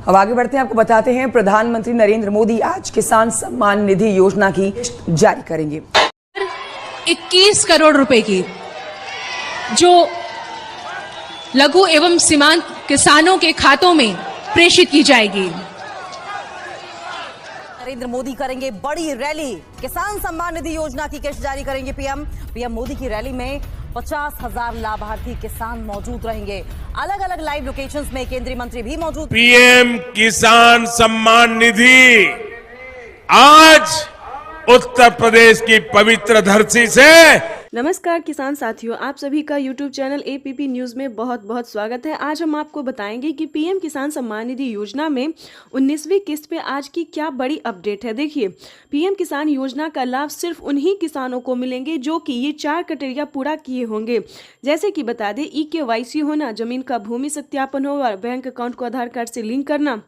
अब आगे बढ़ते हैं, आपको बताते हैं प्रधानमंत्री नरेंद्र मोदी आज किसान सम्मान निधि योजना की किस्त जारी करेंगे। 21 करोड़ रुपए की जो लघु एवं सीमांत किसानों के खातों में प्रेषित की जाएगी। नरेंद्र मोदी करेंगे बड़ी रैली, किसान सम्मान निधि योजना की किस्त जारी करेंगे पीएम मोदी की रैली में 50,000 लाभार्थी किसान मौजूद रहेंगे। अलग अलग लाइव लोकेशंस में केंद्रीय मंत्री भी मौजूद। पीएम किसान सम्मान निधि आज उत्तर प्रदेश की पवित्र धरती से। नमस्कार किसान साथियों, आप सभी का YouTube चैनल APP न्यूज में बहुत बहुत स्वागत है। आज हम आपको बताएंगे कि पीएम किसान सम्मान निधि योजना में 19वीं किस्त पे आज की क्या बड़ी अपडेट है। देखिए, पीएम किसान योजना का लाभ सिर्फ उन्हीं किसानों को मिलेंगे जो कि ये 4 क्राइटेरिया पूरा किए होंगे। जैसे कि बता दें, EKYC होना, जमीन का भूमि सत्यापन होगा, बैंक अकाउंट को आधार कार्ड से लिंक करना,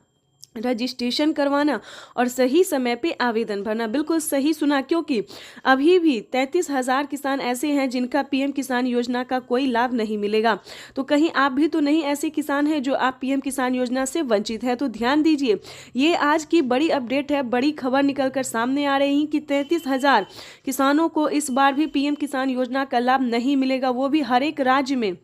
रजिस्ट्रेशन करवाना और सही समय पे आवेदन भरना। बिल्कुल सही सुना, क्योंकि अभी भी 33,000 किसान ऐसे हैं जिनका पीएम किसान योजना का कोई लाभ नहीं मिलेगा। तो कहीं आप भी तो नहीं ऐसे किसान हैं जो आप पीएम किसान योजना से वंचित है। तो ध्यान दीजिए, ये आज की बड़ी अपडेट है, बड़ी खबर निकल कर सामने आ रही है कि 33,000 किसानों को इस बार भी पीएम किसान योजना का लाभ नहीं मिलेगा, वो भी हर एक राज्य में।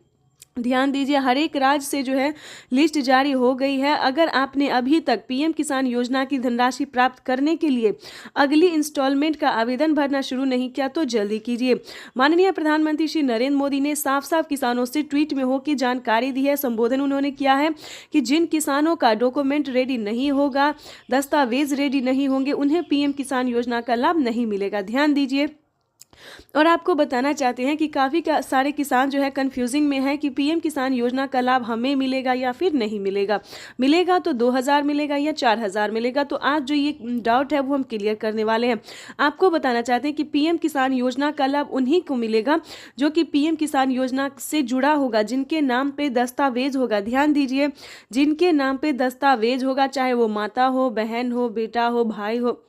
ध्यान दीजिए, हर एक राज्य से जो है लिस्ट जारी हो गई है। अगर आपने अभी तक पीएम किसान योजना की धनराशि प्राप्त करने के लिए अगली इंस्टॉलमेंट का आवेदन भरना शुरू नहीं किया तो जल्दी कीजिए। माननीय प्रधानमंत्री श्री नरेंद्र मोदी ने साफ साफ किसानों से ट्वीट में होकर जानकारी दी है। संबोधन उन्होंने किया है कि जिन किसानों का डॉक्यूमेंट रेडी नहीं होगा, दस्तावेज रेडी नहीं होंगे, उन्हें पीएम किसान योजना का लाभ नहीं मिलेगा। ध्यान दीजिए, और आपको बताना चाहते हैं कि काफ़ी सारे किसान जो है कंफ्यूजिंग में है कि पीएम किसान योजना का लाभ हमें मिलेगा या फिर नहीं मिलेगा। मिलेगा तो 2,000 मिलेगा या 4,000 मिलेगा। तो आज जो ये डाउट है वो हम क्लियर करने वाले हैं। आपको बताना चाहते हैं कि पीएम किसान योजना का लाभ उन्हीं को मिलेगा जो कि पीएम किसान योजना से जुड़ा होगा, जिनके नाम पे दस्तावेज होगा। ध्यान दीजिए, जिनके नाम पे दस्तावेज होगा, चाहे वो माता हो, बहन हो, बेटा हो, भाई हो,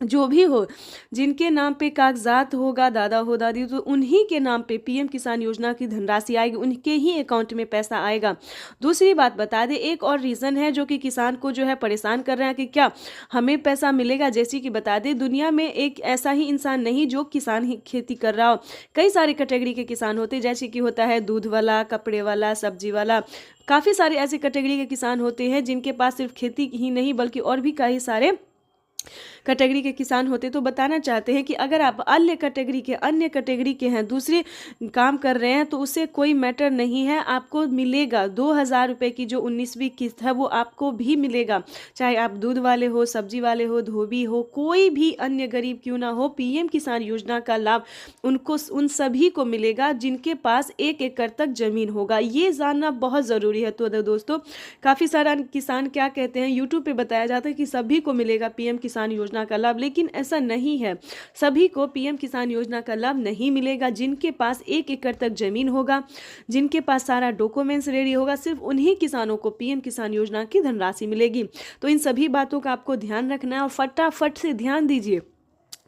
जो भी हो, जिनके नाम पे कागजात होगा, दादा हो, दादी, तो उन्हीं के नाम पे पीएम किसान योजना की धनराशि आएगी, उनके ही अकाउंट में पैसा आएगा। दूसरी बात बता दें, एक और रीज़न है जो कि किसान को जो है परेशान कर रहा है कि क्या हमें पैसा मिलेगा। जैसे कि बता दें, दुनिया में एक ऐसा ही इंसान नहीं जो किसान ही खेती कर रहा हो। कई सारे कैटेगरी के किसान होते हैं, जैसे कि होता है दूध वाला, कपड़े वाला, सब्जी वाला। काफ़ी सारे ऐसे कैटेगरी के किसान होते हैं जिनके पास सिर्फ खेती ही नहीं बल्कि और भी कई सारे कैटेगरी के किसान होते। तो बताना चाहते हैं कि अगर आप अन्य कैटेगरी के हैं, दूसरे काम कर रहे हैं, तो उससे कोई मैटर नहीं है, आपको मिलेगा 2,000 रुपये की जो 19वीं किस्त है वो आपको भी मिलेगा। चाहे आप दूध वाले हो, सब्जी वाले हो, धोबी हो, कोई भी अन्य गरीब क्यों ना हो, पीएम किसान योजना का लाभ उन सभी को मिलेगा जिनके पास 1 एकड़ तक जमीन होगा। ये जानना बहुत ज़रूरी है। तो दोस्तों, काफ़ी सारा किसान क्या कहते हैं, यूट्यूब पे बताया जाता है कि सभी को मिलेगा पीएम किसान योजना का लाभ, लेकिन ऐसा नहीं है। सभी को पीएम किसान योजना का लाभ नहीं मिलेगा। जिनके पास 1 एकड़ तक जमीन होगा, जिनके पास सारा डॉक्यूमेंट्स रेडी होगा, सिर्फ उन्हीं किसानों को पीएम किसान योजना की धनराशि मिलेगी। तो इन सभी बातों का आपको ध्यान रखना है और फटाफट से ध्यान दीजिए।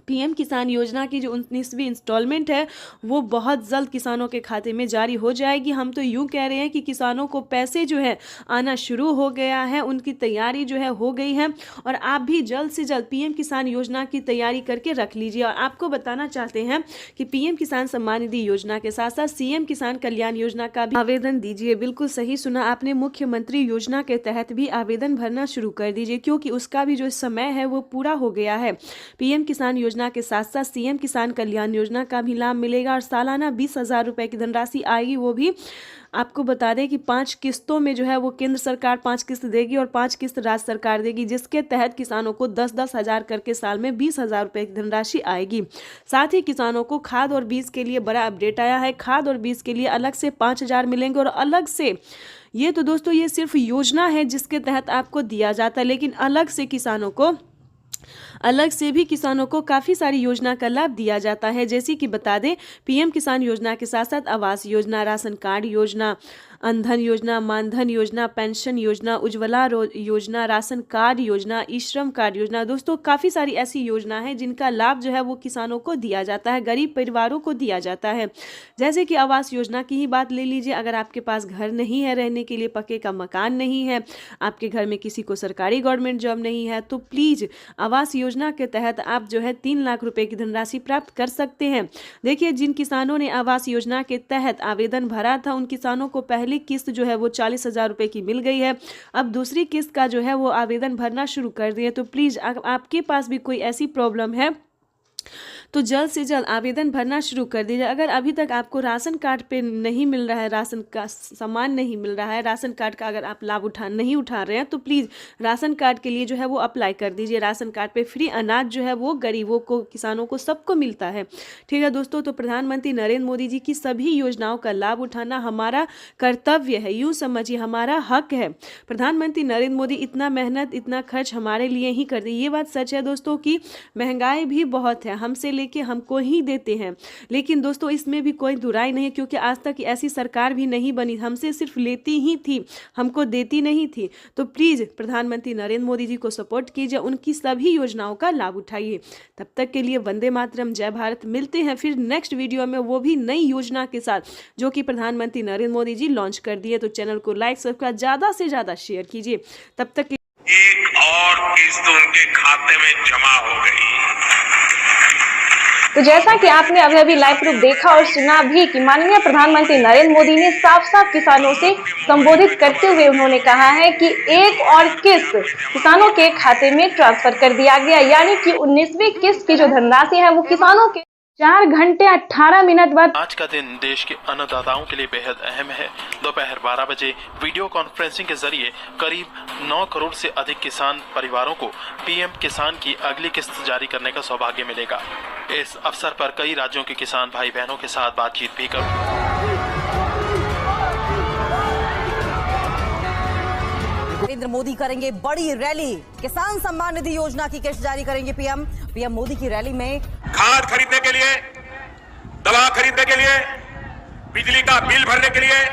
पीएम किसान योजना की जो 19वीं इंस्टॉलमेंट है वो बहुत जल्द किसानों के खाते में जारी हो जाएगी। हम तो यूँ कह रहे हैं कि किसानों को पैसे जो है आना शुरू हो गया है, उनकी तैयारी जो है हो गई है, और आप भी जल्द से जल्द पीएम किसान योजना की तैयारी करके रख लीजिए। और आपको बताना चाहते हैं कि पीएम किसान सम्मान निधि योजना के साथ साथ सीएम किसान कल्याण योजना का भी आवेदन दीजिए। बिल्कुल सही सुना आपने, मुख्यमंत्री योजना के तहत भी आवेदन भरना शुरू कर दीजिए, क्योंकि उसका भी जो समय है वो पूरा हो गया है। पीएम किसान योजना के साथ साथ सीएम किसान कल्याण योजना का भी लाभ मिलेगा और सालाना 20,000 रुपए की धनराशि आएगी। वो भी आपको बता दें कि 5 किस्तों में जो है वो केंद्र सरकार 5 किस्त देगी और 5 किस्त राज्य सरकार देगी, जिसके तहत किसानों को 10-10 हज़ार करके साल में 20,000 रुपए की धनराशि आएगी। साथ ही किसानों को खाद और बीज के लिए बड़ा अपडेट आया है। खाद और बीज के लिए अलग से 5,000 मिलेंगे और अलग से, ये तो दोस्तों ये सिर्फ योजना है जिसके तहत आपको दिया जाता है, लेकिन अलग से किसानों को अलग से भी किसानों को काफ़ी सारी योजना का लाभ दिया जाता है। जैसे कि बता दें, पीएम किसान योजना के साथ साथ आवास योजना, राशन कार्ड योजना, अनधन योजना, मानधन योजना, पेंशन योजना, उज्ज्वला योजना, राशन कार्ड योजना, ई श्रम कार्ड योजना। दोस्तों काफ़ी सारी ऐसी योजना है जिनका लाभ जो है वो किसानों को दिया जाता है, गरीब परिवारों को दिया जाता है। जैसे कि आवास योजना की ही बात ले लीजिए। अगर आपके पास घर नहीं है, रहने के लिए पक्के का मकान नहीं है, आपके घर में किसी को सरकारी गवर्नमेंट जॉब नहीं है, तो प्लीज़ आवास योजना के तहत आप जो है 3 लाख रुपए की धनराशि प्राप्त कर सकते हैं। देखिए, जिन किसानों ने आवास योजना के तहत आवेदन भरा था उन किसानों को पहली किस्त जो है वो 40,000 रुपए की मिल गई है। अब दूसरी किस्त का जो है वो आवेदन भरना शुरू कर दिए। तो प्लीज़ आपके पास भी कोई ऐसी प्रॉब्लम है तो जल्द से जल्द आवेदन भरना शुरू कर दीजिए। अगर अभी तक आपको राशन कार्ड पे नहीं मिल रहा है, राशन का सामान नहीं मिल रहा है, राशन कार्ड का अगर आप लाभ नहीं उठा रहे हैं, तो प्लीज़ राशन कार्ड के लिए जो है वो अप्लाई कर दीजिए। राशन कार्ड पे फ्री अनाज जो है वो गरीबों को, किसानों को, सबको मिलता है। ठीक है दोस्तों, तो प्रधानमंत्री नरेंद्र मोदी जी की सभी योजनाओं का लाभ उठाना हमारा कर्तव्य है, यूँ समझिए हमारा हक है। प्रधानमंत्री नरेंद्र मोदी इतना मेहनत, इतना खर्च हमारे लिए ही करते। ये बात सच है दोस्तों कि महंगाई भी बहुत है, हमसे लेके हमको ही देते हैं, लेकिन दोस्तों इसमें भी कोई दुराई नहीं है, क्योंकि आज तक ऐसी सरकार भी नहीं बनी, हमसे सिर्फ लेती ही थी, हमको देती नहीं थी। तो प्लीज़ प्रधानमंत्री नरेंद्र मोदी जी को सपोर्ट कीजिए, उनकी सभी योजनाओं का लाभ उठाइए। तब तक के लिए वंदे मातरम, जय भारत। मिलते हैं फिर नेक्स्ट वीडियो में, वो भी नई योजना के साथ जो कि प्रधानमंत्री नरेंद्र मोदी जी लॉन्च कर दिए। तो चैनल को लाइक, सब्सक्राइब ज़्यादा से ज़्यादा शेयर कीजिए। तब तक एक और किस्त उनके खाते में जमा हो गई। तो जैसा कि आपने अभी अभी लाइव प्रूफ देखा और सुना भी कि माननीय प्रधानमंत्री नरेंद्र मोदी ने साफ साफ किसानों से संबोधित करते हुए उन्होंने कहा है कि एक और किस्त किसानों के खाते में ट्रांसफर कर दिया गया, यानी कि 19वीं किस्त की जो धनराशि है वो किसानों के 4 घंटे 18 मिनट बाद। आज का दिन देश के अन्नदाताओं के लिए बेहद अहम है। दोपहर 12 बजे वीडियो कॉन्फ्रेंसिंग के जरिए करीब 9 करोड़ से अधिक किसान परिवारों को पीएम किसान की अगली किस्त जारी करने का सौभाग्य मिलेगा। इस अवसर पर कई राज्यों के किसान भाई बहनों के साथ बातचीत भी करूंगा। नरेंद्र मोदी करेंगे बड़ी रैली, किसान सम्मान निधि योजना की किस्त जारी करेंगे पीएम मोदी की रैली में खाद खरीदने के लिए, दवा खरीदने के लिए, बिजली का बिल भरने के लिए,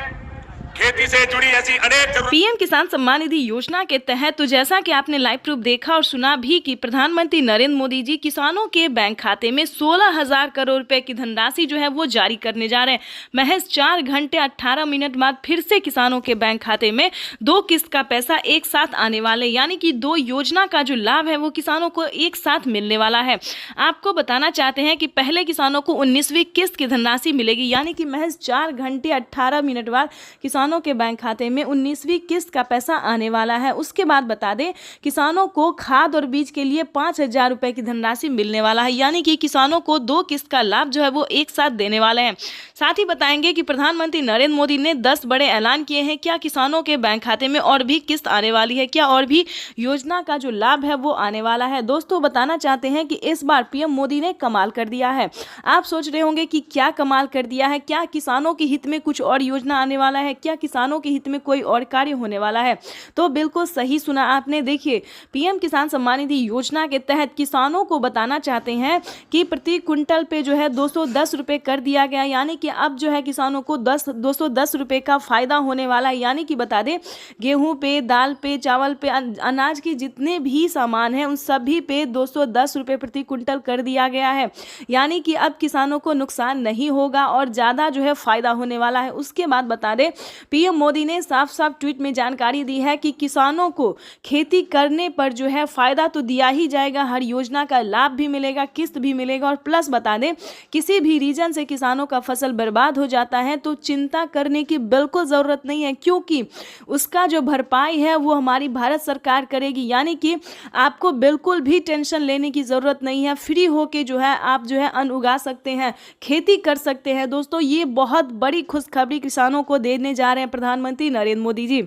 खेती से जुड़ी ऐसी अनेक पीएम किसान सम्मान निधि योजना के तहत तो जैसा कि आपने लाइव प्रूफ देखा और सुना भी कि प्रधानमंत्री नरेंद्र मोदी जी किसानों के बैंक खाते में 16,000 करोड़ रुपए की धनराशि जो है वो जारी करने जा रहे हैं। महज 4 घंटे 18 मिनट बाद फिर से किसानों के बैंक खाते में 2 किस्त का पैसा एक साथ आने वाले, यानी कि 2 योजना का जो लाभ है वो किसानों को एक साथ मिलने वाला है। आपको बताना चाहते हैं कि पहले किसानों को 19वीं किस्त की धनराशि मिलेगी, यानी कि महज 4 घंटे 18 मिनट बाद किसानों के बैंक खाते में 19वीं किस्त का पैसा आने वाला है। उसके बाद बता दें, किसानों को खाद और बीज के लिए 5,000 रुपए की धनराशि मिलने वाला है, यानी कि किसानों को 2 किस्त का लाभ जो है वो एक साथ देने वाले हैं। साथ ही बताएंगे कि प्रधानमंत्री नरेंद्र मोदी ने 10 बड़े ऐलान किए हैं। क्या किसानों के बैंक खाते में और भी किस्त आने वाली है? क्या और भी योजना का जो लाभ है वो आने वाला है? दोस्तों बताना चाहते हैं कि इस बार पीएम मोदी ने कमाल कर दिया है। आप सोच रहे होंगे कि क्या कमाल कर दिया है, क्या किसानों के हित में कुछ और योजना आने वाला है, क्या किसानों के हित में कोई और कार्य होने वाला है? तो बिल्कुल सही सुना आपने। देखिए, पीएम किसान सम्मान निधि योजना के तहत किसानों को बताना चाहते हैं कि प्रति क्विंटल पे जो है 210 रुपए कर दिया गया, यानी कि अब जो है किसानों को 210 रुपए का फायदा होने वाला है। यानी कि बता दें, गेहूं पे, दाल पे, चावल पे, अनाज के जितने भी सामान हैं उन सभी पे 210 रुपए प्रति क्विंटल कर दिया गया है, यानी कि अब किसानों को नुकसान नहीं होगा और ज़्यादा जो है फायदा होने वाला है। उसके बाद बता दें, पीएम मोदी ने साफ साफ ट्वीट में जानकारी दी है कि किसानों को खेती करने पर जो है फायदा तो दिया ही जाएगा, हर योजना का लाभ भी मिलेगा, किस्त भी मिलेगा, और प्लस बता दें, किसी भी रीजन से किसानों का फसल बर्बाद हो जाता है तो चिंता करने की बिल्कुल ज़रूरत नहीं है, क्योंकि उसका जो भरपाई है वो हमारी भारत सरकार करेगी। यानी कि आपको बिल्कुल भी टेंशन लेने की ज़रूरत नहीं है, फ्री होके जो है आप जो है अन्न उगा सकते हैं, खेती कर सकते हैं। दोस्तों ये बहुत बड़ी खुशखबरी किसानों को देने जा रहे हैं प्रधानमंत्री नरेंद्र मोदी जी।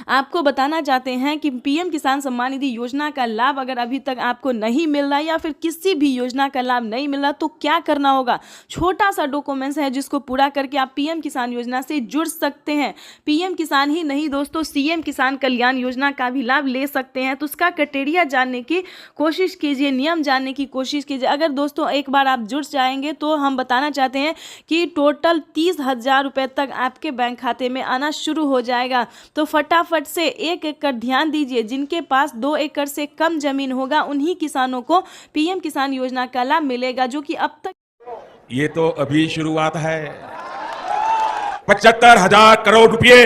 आपको बताना चाहते हैं कि पीएम किसान सम्मान निधि योजना का लाभ अगर अभी तक आपको नहीं मिल रहा या फिर किसी भी योजना का लाभ नहीं मिल रहा तो क्या करना होगा। छोटा सा डॉक्यूमेंट्स है जिसको पूरा करके आप पीएम किसान योजना से जुड़ सकते हैं। पीएम किसान ही नहीं दोस्तों, सीएम किसान कल्याण योजना का भी लाभ ले सकते हैं। तो उसका क्राइटेरिया जानने की कोशिश कीजिए, नियम जानने की कोशिश कीजिए। अगर दोस्तों एक बार आप जुड़ जाएंगे तो हम बताना चाहते हैं कि टोटल 30,000 रुपये तक आपके बैंक खाते में आना शुरू हो जाएगा। तो फटाफट से 1 एकड़ ध्यान दीजिए। जिनके पास 2 एकड़ से कम जमीन होगा उन्हीं किसानों को पीएम किसान योजना का लाभ मिलेगा, जो कि अब तक ये तो अभी शुरुआत है। 75,000 करोड़ रुपए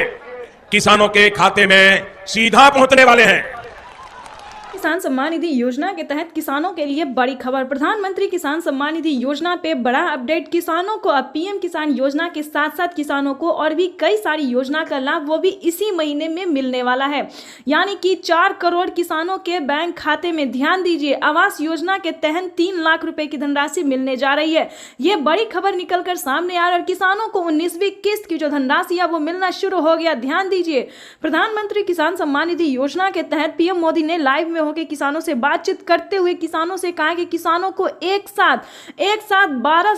किसानों के खाते में सीधा पहुंचने वाले हैं। किसान सम्मान निधि योजना के तहत किसानों के लिए बड़ी खबर। प्रधानमंत्री किसान सम्मान निधि योजना पे बड़ा अपडेट। किसानों को अब पीएम किसान योजना के साथ साथ किसानों को और भी कई सारी योजना का लाभ वो भी इसी महीने में मिलने वाला है। यानी कि 4 करोड़ किसानों के बैंक खाते में, ध्यान दीजिए, आवास योजना के तहत 3 लाख रुपए की धनराशि मिलने जा रही है। ये बड़ी खबर निकलकर सामने आ रही है। किसानों को 19वीं किस्त की जो धनराशि है वो मिलना शुरू हो गया। ध्यान दीजिए, प्रधानमंत्री किसान सम्मान निधि योजना के तहत पीएम मोदी ने लाइव में के किसानों से बातचीत करते हुए किसानों से कहा कि किसानों को एक साथ 12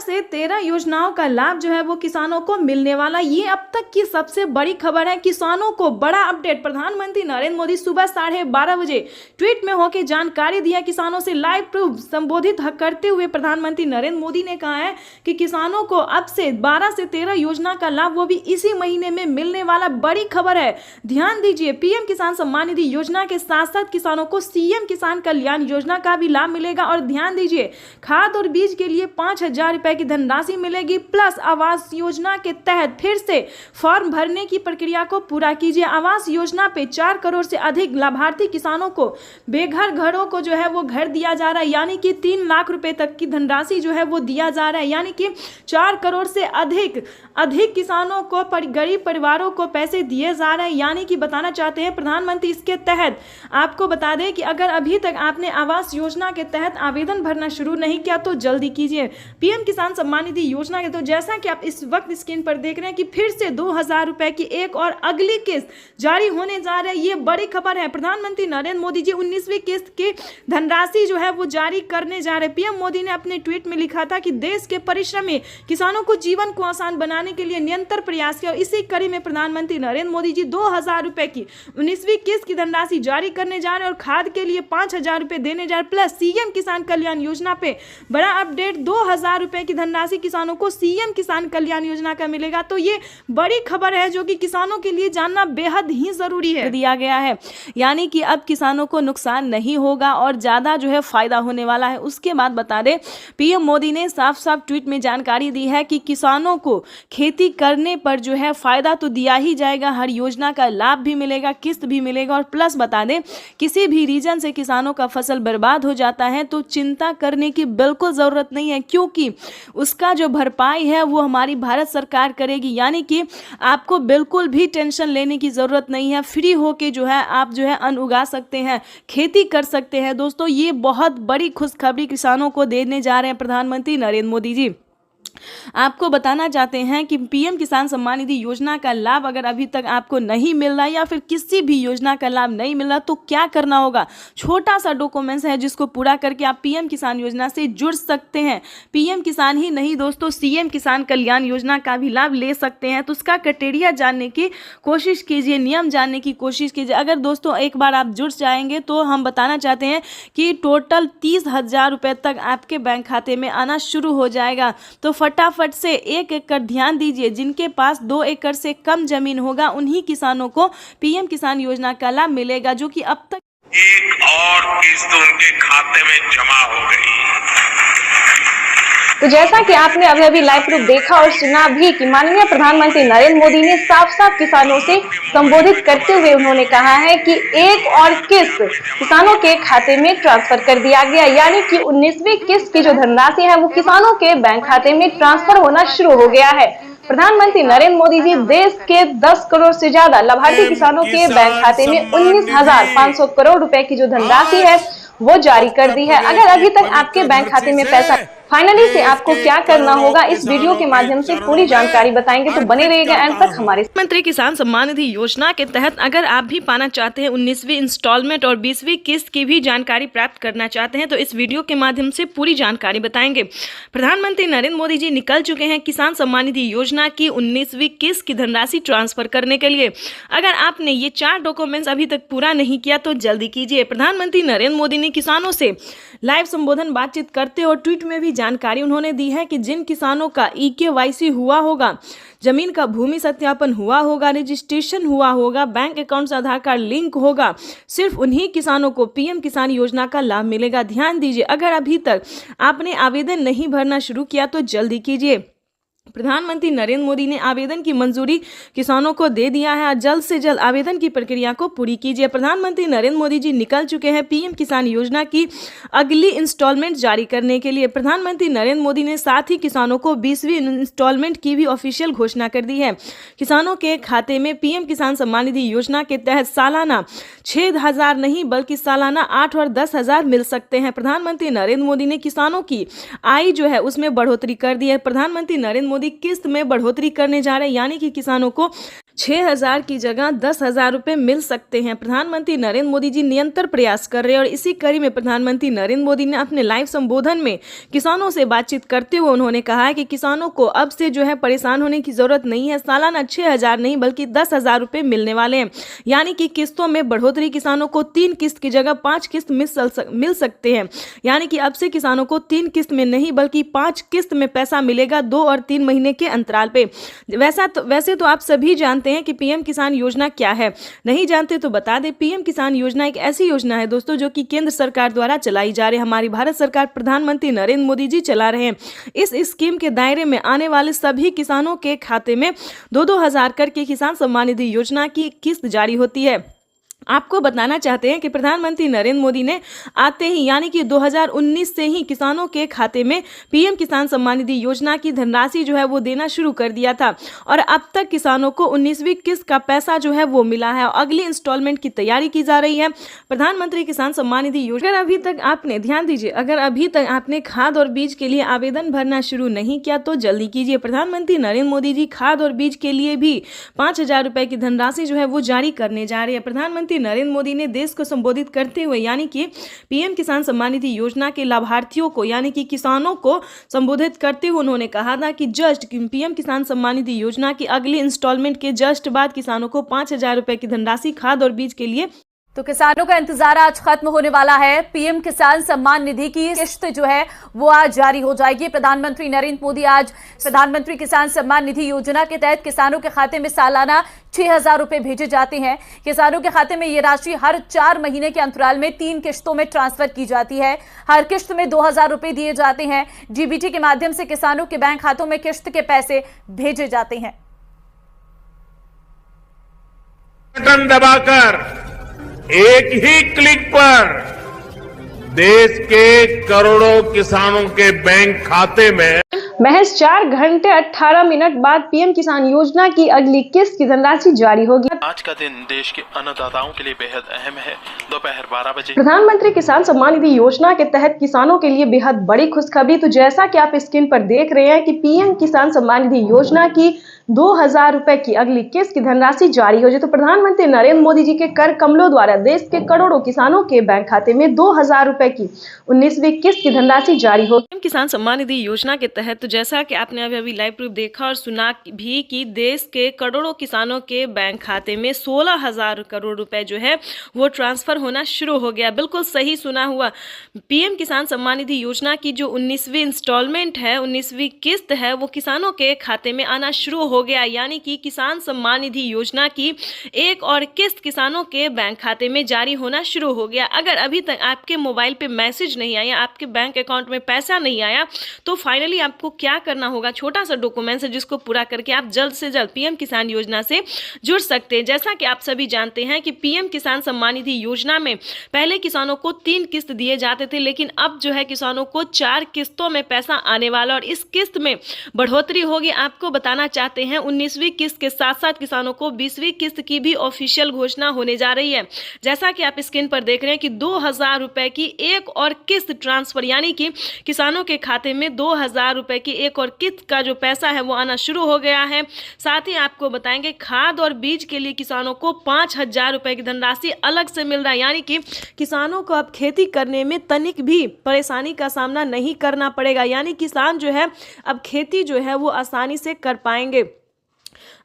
से 13 योजनाओं का लाभ जो है वो किसानों को मिलने वाला। ये अब तक की सबसे बड़ी खबर है। किसानों को बड़ा अपडेट। प्रधानमंत्री नरेंद्र मोदी सुबह 12:30 बजे ट्वीट में होकर जानकारी दिया। किसानों से लाइव प्रूफ संबोधित करते हुए प्रधानमंत्री नरेंद्र मोदी ने कहा है कि किसानों को अब से 12 से 13 योजना का लाभ वो भी इसी महीने में मिलने वाला। बड़ी खबर है, ध्यान दीजिए। पीएम किसान सम्मान निधि योजना के साथ साथ किसानों को सीएम किसान कल्याण योजना का भी लाभ मिलेगा। और ध्यान दीजिए, खाद और बीज के लिए 5,000 रुपए की धनराशि मिलेगी। प्लस आवास योजना के तहत फिर से फॉर्म भरने की प्रक्रिया को पूरा कीजिए। आवास योजना पे 4 करोड़ से अधिक लाभार्थी किसानों को बेघर घरों को जो है वो घर दिया जा रहा है। यानी कि 3 लाख रुपए तक की धनराशि जो है वो दिया जा रहा है। यानी कि 4 करोड़ से अधिक किसानों को, गरीब परिवारों को पैसे दिए जा रहे हैं। यानी कि बताना चाहते हैं प्रधानमंत्री इसके तहत आपको बता दें कि अगर अभी तक आपने आवास योजना के तहत आवेदन भरना शुरू नहीं किया तो जल्दी कीजिए। पीएम किसान सम्मान निधि योजना के तो जैसा कि आप इस वक्त स्क्रीन पर देख रहे हैं कि फिर से 2,000 रुपए की एक और अगली किस्त जारी होने जा रही है। ये बड़ी खबर है। प्रधानमंत्री नरेंद्र मोदी जी 19वीं किस्त की धनराशि जो है वो जारी करने जा रहे हैं। पीएम मोदी ने अपने ट्वीट में लिखा था कि देश के परिश्रमी किसानों को जीवन को आसान बनाने के लिए निरंतर प्रयास किया। इसी कड़ी में प्रधानमंत्री नरेंद्र मोदी जी 2,000 रुपए की 19वीं किस्त की धनराशि जारी करने जा रहे हैं और खाद के लिए 5,000 रुपए देने जा रहे। प्लस सीएम किसान कल्याण योजना पे बड़ा अपडेट। 2,000 रुपए की धनराशि किसानों को सीएम किसान कल्याण योजना का मिलेगा। तो ये बड़ी खबर है जो कि किसानों के लिए जानना बेहद ही जरूरी है। दिया गया है, यानी कि अब किसानों को नुकसान नहीं होगा और ज्यादा जो है फायदा होने वाला है। उसके बाद बता दें, पीएम मोदी ने साफ साफ ट्वीट में जानकारी दी है कि किसानों को खेती करने पर जो है फायदा तो दिया ही जाएगा, हर योजना का लाभ भी मिलेगा, किस्त भी मिलेगा। और प्लस बता दें, किसी भी रीजन से किसानों का फसल बर्बाद हो जाता है तो चिंता करने की बिल्कुल जरूरत नहीं है, क्योंकि उसका जो भरपाई है वो हमारी भारत सरकार करेगी। यानी कि आपको बिल्कुल भी टेंशन लेने की जरूरत नहीं है। फ्री होके जो है आप जो है अन्न उगा सकते हैं, खेती कर सकते हैं। दोस्तों, ये बहुत बड़ी खुशखबरी किसानों को देने जा रहे हैं प्रधानमंत्री नरेंद्र मोदी जी। आपको बताना चाहते हैं कि पीएम किसान सम्मान निधि योजना का लाभ अगर अभी तक आपको नहीं मिल रहा या फिर किसी भी योजना का लाभ नहीं मिल रहा तो क्या करना होगा। छोटा सा डॉक्यूमेंट्स है जिसको पूरा करके आप पीएम किसान योजना से जुड़ सकते हैं। पीएम किसान ही नहीं दोस्तों, सीएम किसान कल्याण योजना का भी लाभ ले सकते हैं। तो उसका क्राइटेरिया जानने की कोशिश कीजिए, नियम जानने की कोशिश कीजिए। अगर दोस्तों एक बार आप जुड़ जाएंगे तो हम बताना चाहते हैं कि टोटल 30,000 रुपये तक आपके बैंक खाते में आना शुरू हो जाएगा। तो फटाफट से 1 एकड़ ध्यान दीजिए। जिनके पास 2 एकड़ से कम जमीन होगा उन्हीं किसानों को पीएम किसान योजना का लाभ मिलेगा, जो कि अब तक एक और किस्त उनके खाते में जमा हो गई। तो जैसा कि आपने अभी लाइव प्रूफ देखा और सुना भी कि माननीय प्रधानमंत्री नरेंद्र मोदी ने साफ साफ किसानों से संबोधित करते हुए उन्होंने कहा है कि एक और किस्त किसानों के खाते में ट्रांसफर कर दिया गया। यानी कि 19वीं किस्त की जो धनराशि है वो किसानों के बैंक खाते में ट्रांसफर होना शुरू हो गया है। प्रधानमंत्री नरेंद्र मोदी जी देश के 10 करोड़ से ज्यादा लाभार्थी किसानों के बैंक खाते में 19,500 करोड़ रुपए की जो धनराशि है वो जारी कर दी है। अगर अभी तक आपके बैंक खाते में पैसा फाइनली से आपको क्या करना होगा इस वीडियो के माध्यम से पूरी जानकारी बताएंगे, तो बने रहिएगा एंड तक हमारे। प्रधानमंत्री किसान सम्मान निधि योजना के तहत अगर आप भी पाना चाहते हैं 19वीं इंस्टॉलमेंट और 20वीं किस्त की भी जानकारी प्राप्त करना चाहते हैं तो इस वीडियो के माध्यम से पूरी जानकारी बताएंगे। प्रधानमंत्री नरेंद्र मोदी जी निकल चुके हैं किसान सम्मान निधि योजना की 19वीं किस्त की धनराशि ट्रांसफर करने के लिए। अगर आपने ये 4 डॉक्यूमेंट्स अभी तक पूरा नहीं किया तो जल्दी कीजिए। प्रधानमंत्री नरेंद्र मोदी ने किसानों से लाइव संबोधन बातचीत करते और ट्वीट में भी जानकारी उन्होंने दी है कि जिन किसानों का EKYC हुआ होगा, जमीन का भूमि सत्यापन हुआ होगा, रजिस्ट्रेशन हुआ होगा, बैंक अकाउंट से आधार कार्ड लिंक होगा, सिर्फ उन्हीं किसानों को PM किसान योजना का लाभ मिलेगा। ध्यान दीजिए, अगर अभी तक आपने आवेदन नहीं भरना शुरू किया तो जल्दी कीजिए। प्रधानमंत्री नरेंद्र मोदी ने आवेदन की मंजूरी किसानों को दे दिया है। जल्द से जल्द आवेदन की प्रक्रिया को पूरी कीजिए। प्रधानमंत्री नरेंद्र मोदी जी निकल चुके हैं PM किसान योजना की अगली इंस्टॉलमेंट जारी करने के लिए। प्रधानमंत्री नरेंद्र मोदी ने साथ ही किसानों को 20वीं इंस्टॉलमेंट की भी ऑफिशियल घोषणा कर दी है। किसानों के खाते में PM किसान सम्मान निधि योजना के तहत सालाना 6,000 नहीं बल्कि सालाना 8 और 10,000 मिल सकते हैं। प्रधानमंत्री नरेंद्र मोदी ने किसानों की आय जो है उसमें बढ़ोतरी कर दी है। प्रधानमंत्री नरेंद्र मोदी किस्त में बढ़ोतरी करने जा रहे हैं, यानी कि किसानों को 6,000 की जगह 10,000 रुपए मिल सकते हैं। प्रधानमंत्री नरेंद्र मोदी जी निरंतर प्रयास कर रहे हैं और इसी कड़ी में प्रधानमंत्री नरेंद्र मोदी ने अपने लाइव संबोधन में किसानों से बातचीत करते हुए उन्होंने कहा है कि किसानों को अब से जो है परेशान होने की जरूरत नहीं है। सालाना 6,000 नहीं बल्कि 10,000 रुपए मिलने वाले हैं, यानी कि किस्तों में बढ़ोतरी। किसानों को 3 किस्त की जगह 5 किस्त मिल सकते हैं, यानी कि अब से किसानों को 3 किस्त में नहीं बल्कि 5 किस्त में पैसा मिलेगा 2 और 3 महीने के अंतराल पे। वैसे तो आप सभी जानते हैं कि PM किसान योजना क्या है। नहीं जानते तो बता दें, PM किसान योजना एक ऐसी योजना है दोस्तों जो कि केंद्र सरकार द्वारा चलाई जा रही है। हमारी भारत सरकार प्रधानमंत्री नरेंद्र मोदी जी चला रहे हैं। इस स्कीम के दायरे में आने वाले सभी किसानों के खाते में 2-2 हज़ार करके किसान सम्मान निधि योजना की किस्त जारी होती है। आपको बताना चाहते हैं कि प्रधानमंत्री नरेंद्र मोदी ने आते ही यानी कि 2019 से ही किसानों के खाते में PM किसान सम्मान निधि योजना की धनराशि जो है वो देना शुरू कर दिया था और अब तक किसानों को 19वीं किस्त का पैसा जो है वो मिला है। अगली इंस्टॉलमेंट की तैयारी की जा रही है। प्रधानमंत्री किसान सम्मान निधि योजना अगर अभी तक आपने ध्यान दीजिए, अगर अभी तक आपने खाद और बीज के लिए आवेदन भरना शुरू नहीं किया तो जल्दी कीजिए। प्रधानमंत्री नरेंद्र मोदी जी खाद और बीज के लिए भी 5,000 रुपए की धनराशि जो है वो जारी करने जा रहे हैं। प्रधानमंत्री नरेंद्र मोदी ने देश को संबोधित करते हुए यानी कि PM किसान सम्मान निधि योजना के लाभार्थियों को यानी कि किसानों को संबोधित करते हुए उन्होंने कहा था कि जस्ट PM किसान सम्मान निधि योजना की अगली इंस्टॉलमेंट के जस्ट बाद किसानों को 5,000 रुपए की धनराशि खाद और बीज के लिए। तो किसानों का इंतजार आज खत्म होने वाला है। PM किसान सम्मान निधि की किस्त जो है वो आज जारी हो जाएगी। प्रधानमंत्री नरेंद्र मोदी आज प्रधानमंत्री किसान सम्मान निधि योजना के तहत किसानों के खाते में सालाना 6,000 रुपए भेजे जाते हैं। किसानों के खाते में ये राशि हर 4 महीने के अंतराल में 3 किस्तों में ट्रांसफर की जाती है। हर किस्त में 2,000 रुपए दिए जाते हैं। DBT के माध्यम से किसानों के बैंक खातों में किस्त के पैसे भेजे जाते हैं। बटन दबाकर एक ही क्लिक पर देश के करोड़ों किसानों के बैंक खाते में महज 4 घंटे 18 मिनट बाद PM किसान योजना की अगली किस्त की धनराशि जारी होगी। आज का दिन देश के अन्नदाताओं के लिए बेहद अहम है। दोपहर 12 बजे प्रधानमंत्री किसान सम्मान निधि योजना के तहत किसानों के लिए बेहद बड़ी खुशखबरी। तो जैसा कि आप स्क्रीन पर देख रहे हैं कि PM किसान सम्मान निधि योजना की 2,000 रुपए की अगली किस्त की धनराशि जारी हो जाए। तो प्रधानमंत्री नरेंद्र मोदी जी के कर कमलों द्वारा देश के करोड़ों किसानों के बैंक खाते में 2,000 रुपए की 19वीं किस्त की धनराशि जारी हो। किसान सम्मान निधि योजना के तहत तो जैसा कि आपने अभी लाइव प्रूफ देखा और सुना भी कि देश के करोड़ों किसानों के बैंक खाते में 16,000 करोड़ रुपए जो है वो ट्रांसफर होना शुरू हो गया। बिल्कुल सही सुना हुआ। PM किसान सम्मान निधि योजना की जो 19वीं इंस्टॉलमेंट है, 19वीं किस्त है, वो किसानों के खाते में आना शुरू हो गया। यानी कि किसान सम्मान निधि योजना की एक और किस्त किसानों के बैंक खाते में जारी होना शुरू हो गया। अगर अभी तक आपके मोबाइल पे मैसेज नहीं आया, आपके बैंक अकाउंट में पैसा नहीं आया, तो फाइनली आपको क्या करना होगा, छोटा सा डॉक्यूमेंट्स है जिसको पूरा करके आप जल्द से जल्द PM किसान योजना से जुड़ सकते हैं। जैसा कि आप सभी जानते हैं कि PM किसान सम्मान निधि योजना में पहले किसानों को 3 किस्त दिए जाते थे, लेकिन अब जो है किसानों को 4 किस्तों में पैसा आने वाला और इस किस्त में बढ़ोतरी होगी। आपको बताना चाहते जानते हैं 19वीं किस्त के साथ साथ किसानों को 20वीं किस्त की भी ऑफिशियल घोषणा होने जा रही है। जैसा कि आप स्क्रीन पर देख रहे हैं कि 2000 रुपए की एक और किस्त ट्रांसफर, यानी कि किसानों के खाते में 2000 रुपए की एक और किस्त का जो पैसा है वो आना शुरू हो गया है। साथ ही आपको बताएंगे खाद और बीज के लिए किसानों को 5000 रुपए की धनराशि अलग से मिल रहा है, यानी कि किसानों को अब खेती करने में तनिक भी परेशानी का सामना नहीं करना पड़ेगा, यानी किसान जो है अब खेती जो है वो आसानी से कर पाएंगे।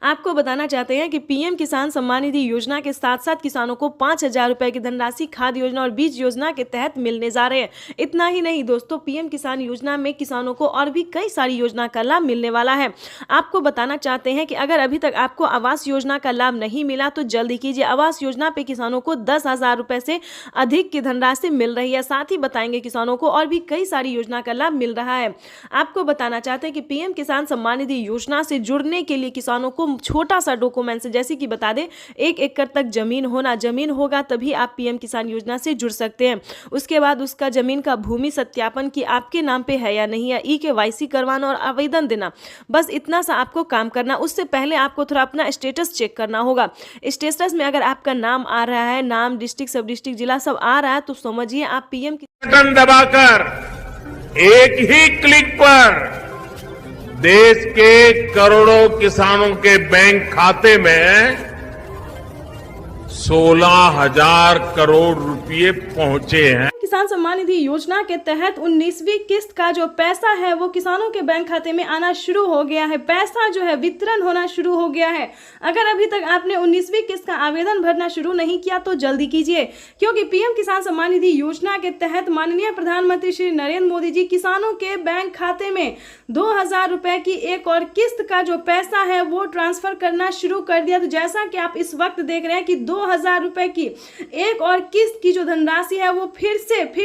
आपको बताना चाहते हैं कि पीएम किसान सम्मान निधि योजना के साथ साथ किसानों को 5000 रुपए की धनराशि खाद योजना और बीज योजना के तहत मिलने जा रहे हैं। इतना ही नहीं दोस्तों, पीएम किसान योजना में किसानों को और भी कई सारी योजना का लाभ मिलने वाला है। आपको बताना चाहते हैं कि अगर अभी तक आपको आवास योजना का लाभ नहीं मिला तो जल्दी कीजिए। आवास योजना पे किसानों को 10,000 रुपए से अधिक की धनराशि मिल रही है। साथ ही बताएंगे किसानों को और भी कई सारी योजना का लाभ मिल रहा है। आपको बताना चाहते हैं कि पीएम किसान सम्मान निधि योजना से जुड़ने के लिए किसानों को छोटा सा डॉक्यूमेंट से, जैसे कि बता दें 1 एकड़ तक जमीन होगा तभी आप पीएम किसान योजना से जुड़ सकते हैं। उसके बाद उसका जमीन का भूमि सत्यापन कि आपके नाम पे है या नहीं है, KYC करवाना और आवेदन देना, बस इतना सा आपको काम करना। उससे पहले आपको थोड़ा अपना स्टेटस चेक करना होगा। स्टेटस में अगर आपका नाम आ रहा है, नाम, डिस्ट्रिक्ट, सब डिस्ट्रिक्ट, जिला सब आ रहा है तो समझिए आप पीएम बटन दबाकर एक ही क्लिक पर देश के करोड़ों किसानों के बैंक खाते में 16,000 करोड़ रुपए पहुंचे हैं। किसान सम्मान निधि योजना के तहत 19वीं किस्त का जो पैसा है वो किसानों के बैंक खाते में आना शुरू हो गया है। पैसा जो है वितरण होना शुरू हो गया है। अगर अभी तक आपने 19वीं किस्त का आवेदन भरना शुरू नहीं किया तो जल्दी कीजिए, क्योंकि पीएम किसान सम्मान निधि योजना के तहत माननीय प्रधानमंत्री श्री नरेंद्र मोदी जी किसानों के बैंक खाते में 2000 रुपए की एक और किस्त का जो पैसा है वो ट्रांसफर करना शुरू कर दिया। तो जैसा कि आप इस वक्त देख रहे हैं कि 2000 रुपए की एक और किस्त की जो धनराशि है वो फिर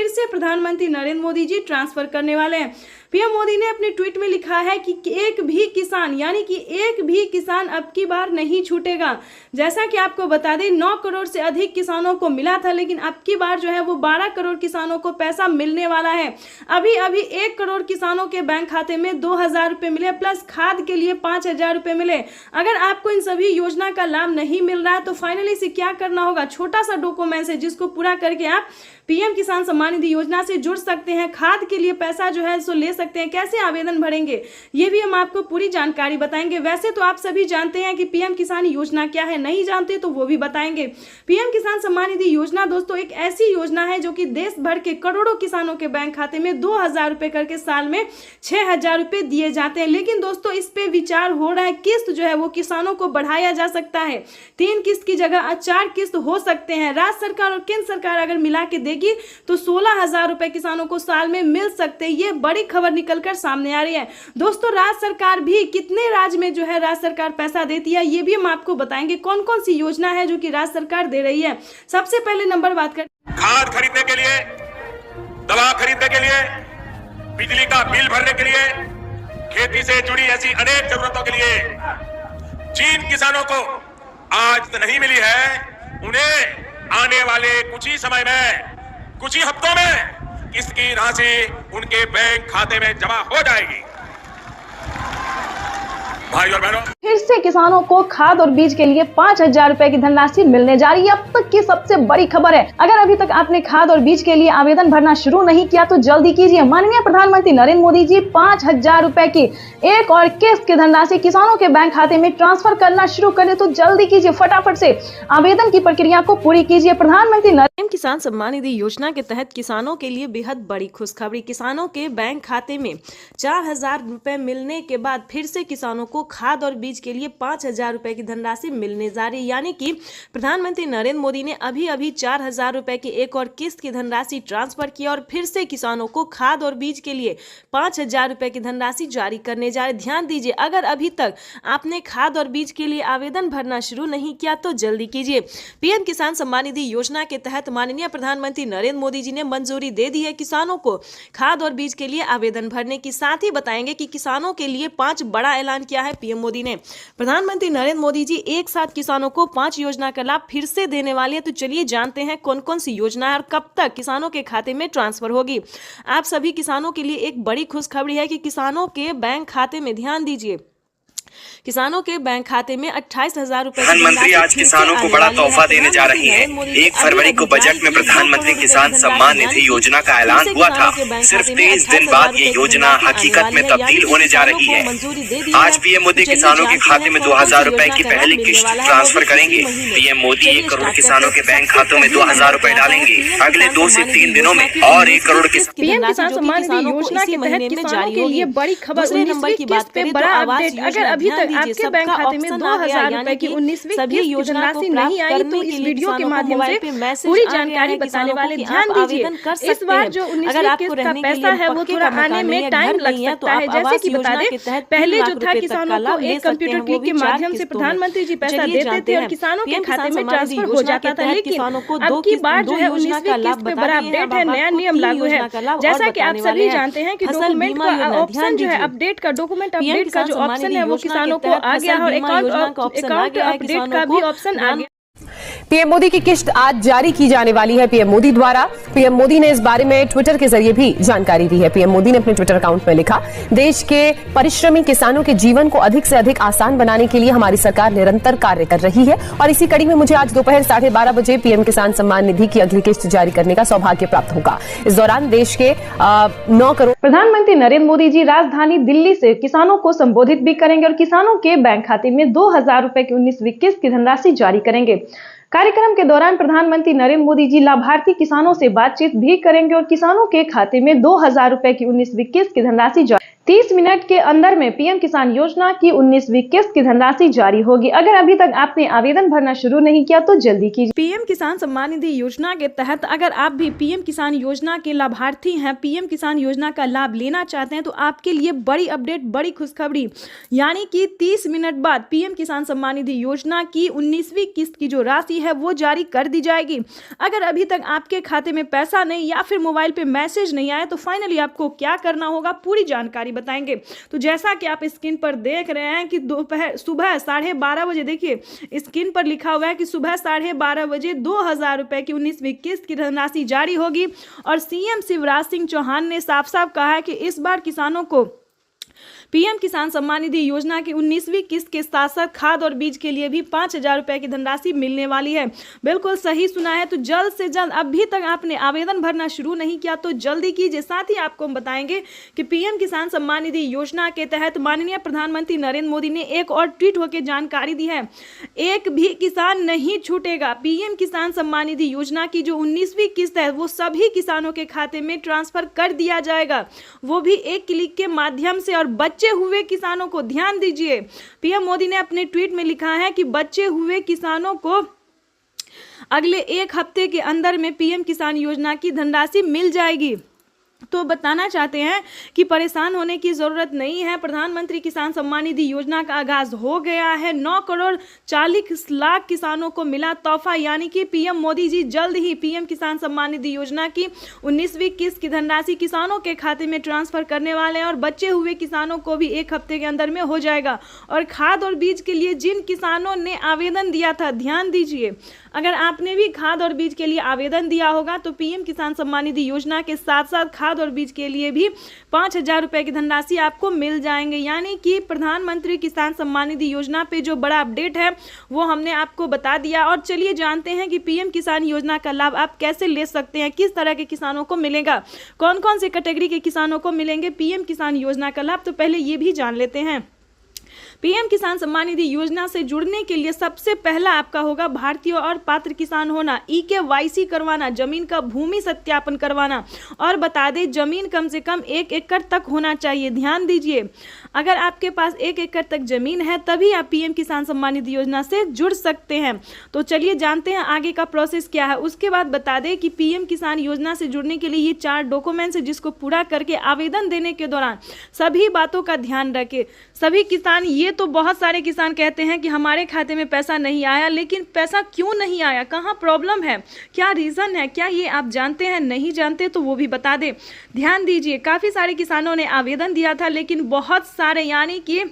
से प्रधानमंत्री नरेंद्र मोदी जी ट्रांसफर करने वाले हैं। पीएम मोदी ने अपने ट्वीट में लिखा है कि एक भी किसान, यानी कि एक भी किसान अब की बार नहीं छूटेगा। जैसा कि आपको बता दें 9 करोड़ से अधिक किसानों को मिला था, लेकिन अब की बार जो है वो 12 करोड़ किसानों को पैसा मिलने वाला है। अभी 1 करोड़ किसानों के बैंक खाते में 2000 रुपए मिले, प्लस खाद के लिए 5000 रुपए मिले। अगर आपको इन सभी योजना का लाभ नहीं मिल रहा है तो फाइनली से क्या करना होगा, छोटा सा डॉक्यूमेंट है जिसको पूरा करके आप पीएम किसान सम्मान निधि योजना से जुड़ सकते हैं। खाद के लिए पैसा जो है सो ले सकते हैं। कैसे आवेदन भरेंगे ये भी हम आपको पूरी जानकारी बताएंगे। वैसे तो आप सभी जानते हैं कि पीएम किसान योजना क्या है, नहीं जानते तो वो भी बताएंगे। पीएम किसान सम्मान निधि योजना दोस्तों एक ऐसी योजना है जो कि देश भर के करोड़ों किसानों के बैंक खाते में 2000 रुपए करके साल में 6000 रुपए दिए जाते हैं। लेकिन दोस्तों इस पे विचार हो रहा है, किस्त जो है वो किसानों को बढ़ाया जा सकता है। 3 किस्त की जगह 4 किस्त हो सकते हैं। राज्य सरकार और केंद्र सरकार अगर मिला के देगी तो 16,000 रुपए किसानों को साल में मिल सकते हैं। ये बड़ी खबर निकलकर सामने आ रही है। दोस्तों राज्य सरकार भी कितने राज्य में जो है राज्य सरकार पैसा देती है ये भी हम आपको बताएंगे। कौन कौन सी योजना है जो कि राज्य सरकार दे रही है। सबसे पहले नंबर बात कर खाद खरीदने के लिए, दवा खरीदने के लिए, बिजली का बिल भरने के लिए, खेती से जुड़ी ऐसी अनेक जरूरतों के लिए जिन किसानों को आज तो नहीं मिली है, उन्हें आने वाले कुछ ही समय में, कुछ ही हफ्तों में इसकी राशि उनके बैंक खाते में जमा हो जाएगी। भाई और बहनों, फिर से किसानों को खाद और बीज के लिए 5000 रुपए की धनराशि मिलने जा रही है। अब तक की सबसे बड़ी खबर है। अगर अभी तक आपने खाद और बीज के लिए आवेदन भरना शुरू नहीं किया तो जल्दी कीजिए। माननीय प्रधानमंत्री नरेंद्र मोदी जी 5000 रुपए की एक और किस्त की धनराशि किसानों के बैंक खाते में ट्रांसफर करना शुरू करें तो जल्दी कीजिए, फटाफट से आवेदन की प्रक्रिया को पूरी कीजिए। प्रधानमंत्री पीएम किसान सम्मान निधि योजना के तहत किसानों के लिए बेहद बड़ी खुशखबरी। किसानों के बैंक खाते में 4000 रुपए मिलने के बाद फिर से किसानों को खाद और बीज के लिए 5000 रुपए की धनराशि मिलने जा रही है। यानी कि प्रधानमंत्री नरेंद्र मोदी ने अभी 4000 रुपए की एक और किस्त की धनराशि ट्रांसफर की और फिर से किसानों को खाद और बीज के लिए 5000 रुपए की धनराशि जारी करने जा रहे। ध्यान दीजिए, अगर अभी तक आपने खाद और बीज के लिए आवेदन भरना शुरू नहीं किया तो जल्दी कीजिए। पीएम किसान सम्मान निधि योजना के तहत माननीय प्रधानमंत्री नरेंद्र मोदी जी ने मंजूरी दे दी है किसानों को खाद और बीज के लिए आवेदन भरने की। साथ ही बताएंगे कि किसानों के लिए 5 बड़ा ऐलान किया है पीएम मोदी ने। प्रधानमंत्री नरेंद्र मोदी जी एक साथ किसानों को 5 योजना का लाभ फिर से देने वाले हैं। तो चलिए जानते हैं कौन कौन सी योजना है और कब तक किसानों के खाते में ट्रांसफर होगी। आप सभी किसानों के लिए एक बड़ी खुशखबरी है कि किसानों के बैंक खाते में, ध्यान दीजिए, किसानों के बैंक खाते में 28,000 रुपए। प्रधानमंत्री आज किसानों को बड़ा तोहफा देने जा रही हैं। 1 फरवरी को बजट में प्रधानमंत्री किसान सम्मान निधि योजना का ऐलान हुआ था। सिर्फ 23 दिन बाद ये योजना हकीकत में तब्दील होने जा रही है। आज पीएम मोदी किसानों के खाते में 2,000 रुपए की पहली किश्त ट्रांसफर करेंगे। पीएम मोदी 1 करोड़ किसानों के बैंक खातों में 2,000 रुपए डालेंगे। अगले 2 से 3 दिनों में और 1 करोड़ पीएम किसान सम्मान निधि योजना के तहत किसानों के लिए बड़ी खबर। 19वीं किस्त पे बड़ा अपडेट। अगर अभी तक आपके बैंक खाते में 2,000 रुपए की 19वीं किस्त की धनराशि नहीं आई तो इस वीडियो के माध्यम से पूरी जानकारी बताने वाले ध्यान दीजिए। इस बार जो 19वीं किस्त का पैसा है वो थोड़ा आने में टाइम लग सकता है। जैसे कि बता दें, पहले जो था किसानों को एक कंप्यूटर क्लिक के माध्यम से प्रधानमंत्री जी पैसा देते थे और किसानों के खाते में ट्रांसफर हो जाता था। लेकिन अब की बार जो है 19वीं किस्त पे बड़ा अपडेट है, नया नियम लागू है। जैसा कि आप सभी जानते हैं कि डॉक्यूमेंट का ऑप्शन जो है अपडेट का, डॉक्यूमेंट अपडेट का जो ऑप्शन है वो किसानों को आ गया और अकाउंट अपडेट का भी ऑप्शन आ गया। पीएम मोदी की किश्त आज जारी की जाने वाली है पीएम मोदी द्वारा। पीएम मोदी ने इस बारे में ट्विटर के जरिए भी जानकारी दी है। पीएम मोदी ने अपने ट्विटर अकाउंट में लिखा, देश के परिश्रमी किसानों के जीवन को अधिक से अधिक आसान बनाने के लिए हमारी सरकार निरंतर कार्य कर रही है और इसी कड़ी में मुझे आज दोपहर 12:30 बजे पीएम किसान सम्मान निधि की अगली किश्त जारी करने का सौभाग्य प्राप्त होगा। इस दौरान देश के 9 करोड़ प्रधानमंत्री नरेंद्र मोदी जी राजधानी दिल्ली से किसानों को संबोधित भी करेंगे और किसानों के बैंक खाते में 2,000 रुपए की 19वीं किस्त की धनराशि जारी करेंगे। कार्यक्रम के दौरान प्रधानमंत्री नरेंद्र मोदी जी लाभार्थी किसानों से बातचीत भी करेंगे और किसानों के खाते में 2,000 रुपए की 19वीं किस्त की धनराशि 30 मिनट के अंदर में पीएम किसान योजना की 19वीं किस्त की धनराशि जारी होगी। अगर अभी तक आपने आवेदन भरना शुरू नहीं किया तो जल्दी कीजिए। पीएम किसान सम्मान निधि योजना के तहत अगर आप भी पीएम किसान योजना के लाभार्थी हैं, पीएम किसान योजना का लाभ लेना चाहते हैं तो आपके लिए बड़ी अपडेट, बड़ी खुशखबरी, यानी कि 30 मिनट बाद पीएम किसान सम्मान निधि योजना की 19वीं किस्त की जो राशि है वो जारी कर दी जाएगी। अगर अभी तक आपके खाते में पैसा नहीं या फिर मोबाइल पे मैसेज नहीं आया तो फाइनली आपको क्या करना होगा, पूरी जानकारी बताएंगे। तो जैसा कि आप स्क्रीन पर देख रहे हैं कि सुबह 12:30 बजे, देखिए स्क्रीन पर लिखा हुआ है कि सुबह 12:30 बजे 2,000 रुपए की 19वीं किस्त की धनराशि जारी होगी। और सीएम शिवराज सिंह चौहान ने साफ साफ कहा है कि इस बार किसानों को पीएम किसान सम्मान निधि योजना की 19वीं किस्त के साथ साथ खाद और बीज के लिए भी 5,000 रुपए की धनराशि मिलने वाली है। बिल्कुल सही सुना है। तो जल्द से जल्द, अभी तक आपने आवेदन भरना शुरू नहीं किया तो जल्दी कीजिए। साथ ही आपको हम बताएंगे कि पीएम किसान सम्मान निधि योजना के तहत माननीय प्रधानमंत्री नरेंद्र मोदी ने एक और ट्वीट होकर जानकारी दी है, एक भी किसान नहीं छूटेगा। पीएम किसान सम्मान निधि योजना की जो 19वीं किस्त है वो सभी किसानों के खाते में ट्रांसफर कर दिया जाएगा, वो भी एक क्लिक के माध्यम से। और बच्चे हुए किसानों को ध्यान दीजिए, पीएम मोदी ने अपने ट्वीट में लिखा है कि बच्चे हुए किसानों को अगले 1 हफ्ते के अंदर में पीएम किसान योजना की धनराशि मिल जाएगी। तो बताना चाहते हैं कि परेशान होने की जरूरत नहीं है। प्रधानमंत्री किसान सम्मान निधि योजना का आगाज हो गया है। 9 करोड़ 40 लाख किसानों को मिला तोहफा, यानी कि पीएम मोदी जी जल्द ही पीएम किसान सम्मान निधि योजना की 19वीं किस्त की धनराशि किसानों के खाते में ट्रांसफर करने वाले हैं और बचे हुए किसानों को भी 1 हफ्ते के अंदर में हो जाएगा। और खाद और बीज के लिए जिन किसानों ने आवेदन दिया था, ध्यान दीजिए, अगर आपने भी खाद और बीज के लिए आवेदन दिया होगा तो पीएम किसान सम्मान निधि योजना के साथ साथ खाद और बीज के लिए भी 5,000 रुपए की धनराशि आपको मिल जाएंगे। यानी कि प्रधानमंत्री किसान सम्मान निधि योजना पे जो बड़ा अपडेट है वो हमने आपको बता दिया। और चलिए जानते हैं कि पीएम किसान योजना का लाभ आप कैसे ले सकते हैं, किस तरह के किसानों को मिलेगा, कौन कौन से कैटेगरी के किसानों को मिलेंगे पीएम किसान योजना का लाभ। तो पहले ये भी जान लेते हैं। पीएम किसान सम्मान निधि योजना से जुड़ने के लिए सबसे पहला आपका होगा भारतीय और पात्र किसान होना, EKYC करवाना, जमीन का भूमि सत्यापन करवाना। और बता दें, जमीन कम से कम 1 एकड़ तक होना चाहिए। ध्यान दीजिए, अगर आपके पास 1 एकड़ तक जमीन है तभी आप पीएम किसान सम्मान निधि योजना से जुड़ सकते हैं। तो चलिए जानते हैं आगे का प्रोसेस क्या है। उसके बाद बता दें कि पीएम किसान योजना से जुड़ने के लिए ये 4 डॉक्यूमेंट्स है जिसको पूरा करके आवेदन देने के दौरान सभी बातों का ध्यान रखें। सभी किसान, ये तो बहुत सारे किसान कहते हैं कि हमारे खाते में पैसा नहीं आया, लेकिन पैसा क्यों नहीं आया, कहाँ प्रॉब्लम है, क्या रीज़न है, क्या ये आप जानते हैं? नहीं जानते तो वो भी बता दें। ध्यान दीजिए, काफ़ी सारे किसानों ने आवेदन दिया था लेकिन बहुत सारे, यानी कि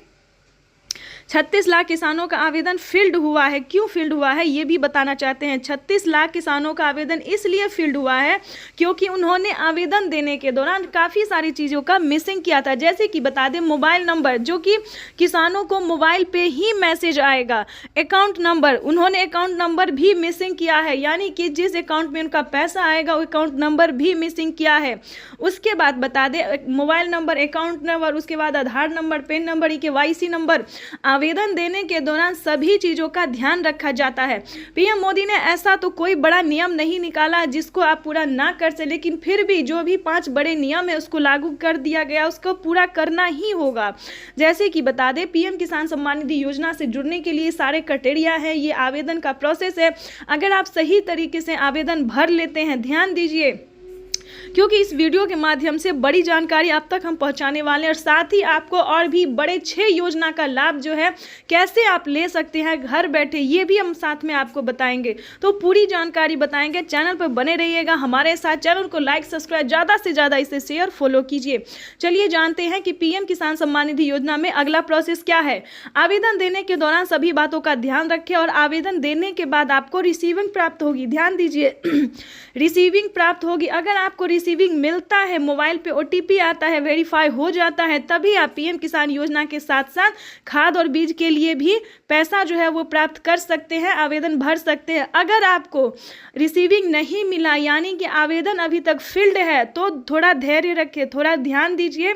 36 लाख किसानों का आवेदन फील्ड हुआ है। क्यों फील्ड हुआ है ये भी बताना चाहते हैं। 36 लाख किसानों का आवेदन इसलिए फील्ड हुआ है क्योंकि उन्होंने आवेदन देने के दौरान काफ़ी सारी चीज़ों का मिसिंग किया था। जैसे कि बता दें, मोबाइल नंबर, जो कि किसानों को मोबाइल पे ही मैसेज आएगा। अकाउंट नंबर, उन्होंने अकाउंट नंबर भी मिसिंग किया है, यानी कि जिस अकाउंट में उनका पैसा आएगा वो अकाउंट नंबर भी मिसिंग किया है। उसके बाद बता दें, मोबाइल नंबर, अकाउंट नंबर, उसके बाद Aadhaar number, PAN number, KYC number, आवेदन देने के दौरान सभी चीज़ों का ध्यान रखा जाता है। पीएम मोदी ने ऐसा तो कोई बड़ा नियम नहीं निकाला जिसको आप पूरा ना कर सके, लेकिन फिर भी जो भी 5 बड़े नियम है उसको लागू कर दिया गया, उसको पूरा करना ही होगा। जैसे कि बता दें, पीएम किसान सम्मान निधि योजना से जुड़ने के लिए सारे क्राइटेरिया है, ये आवेदन का प्रोसेस है। अगर आप सही तरीके से आवेदन भर लेते हैं, ध्यान दीजिए क्योंकि इस वीडियो के माध्यम से बड़ी जानकारी आप तक हम पहुंचाने वाले हैं, और साथ ही आपको और भी बड़े 6 योजना का लाभ जो है कैसे आप ले सकते हैं घर बैठे, ये भी हम साथ में आपको बताएंगे। तो पूरी जानकारी बताएंगे, चैनल पर बने रहिएगा हमारे साथ। चैनल को लाइक, सब्सक्राइब, ज़्यादा से ज़्यादा इसे शेयर, फॉलो कीजिए। चलिए जानते हैं कि पीएम किसान सम्मान निधि योजना में अगला प्रोसेस क्या है। आवेदन देने के दौरान सभी बातों का ध्यान रखें और आवेदन देने के बाद आपको रिसीविंग प्राप्त होगी। ध्यान दीजिए रिसीविंग प्राप्त होगी। अगर आपको रिसीविंग मिलता है, मोबाइल पे OTP आता है, वेरीफाई हो जाता है, तभी आप पीएम किसान योजना के साथ साथ खाद और बीज के लिए भी पैसा जो है वो प्राप्त कर सकते हैं, आवेदन भर सकते हैं। अगर आपको रिसीविंग नहीं मिला, यानी कि आवेदन अभी तक फील्ड है, तो थोड़ा धैर्य रखें, थोड़ा ध्यान दीजिए।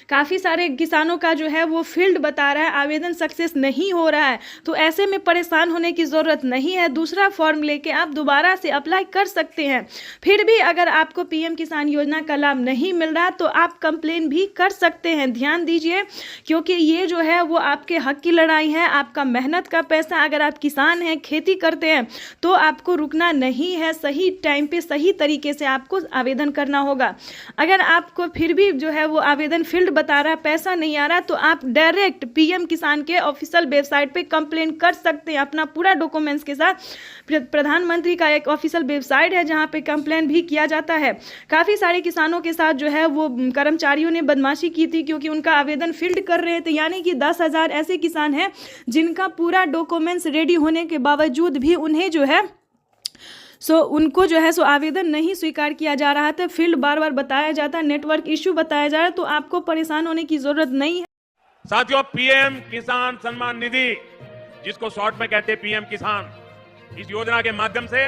काफ़ी सारे किसानों का जो है वो फील्ड बता रहा है, आवेदन सक्सेस नहीं हो रहा है, तो ऐसे में परेशान होने की ज़रूरत नहीं है। दूसरा फॉर्म लेके आप दोबारा से अप्लाई कर सकते हैं। फिर भी अगर आपको पीएम किसान योजना का लाभ नहीं मिल रहा तो आप कंप्लेन भी कर सकते हैं। ध्यान दीजिए, क्योंकि ये जो है वो आपके हक की लड़ाई है, आपका मेहनत का पैसा। अगर आप किसान हैं, खेती करते हैं, तो आपको रुकना नहीं है, सही टाइम पे सही तरीके से आपको आवेदन करना होगा। अगर आपको फिर भी जो है वो आवेदन फील्ड बता रहा है, पैसा नहीं आ रहा, तो आप डायरेक्ट पीएम किसान के ऑफिशियल वेबसाइट पे कंप्लेन कर सकते हैं अपना पूरा डॉक्यूमेंट्स के साथ। प्रधानमंत्री का एक ऑफिशियल वेबसाइट है जहां पे कंप्लेन भी किया जाता है। काफ़ी सारे किसानों के साथ जो है वो कर्मचारियों ने बदमाशी की थी क्योंकि उनका आवेदन फील्ड कर रहे थे, यानी कि 10,000 ऐसे किसान हैं जिनका पूरा डॉक्यूमेंट्स रेडी होने के बावजूद भी उन्हें जो है उनको जो है आवेदन नहीं स्वीकार किया जा रहा था। फील्ड बार बार बताया जाता है, नेटवर्क इश्यू बताया जा रहा है, तो आपको परेशान होने की जरूरत नहीं है। साथियों, पीएम किसान सम्मान निधि, जिसको शॉर्ट में कहते हैं पीएम किसान, इस योजना के माध्यम से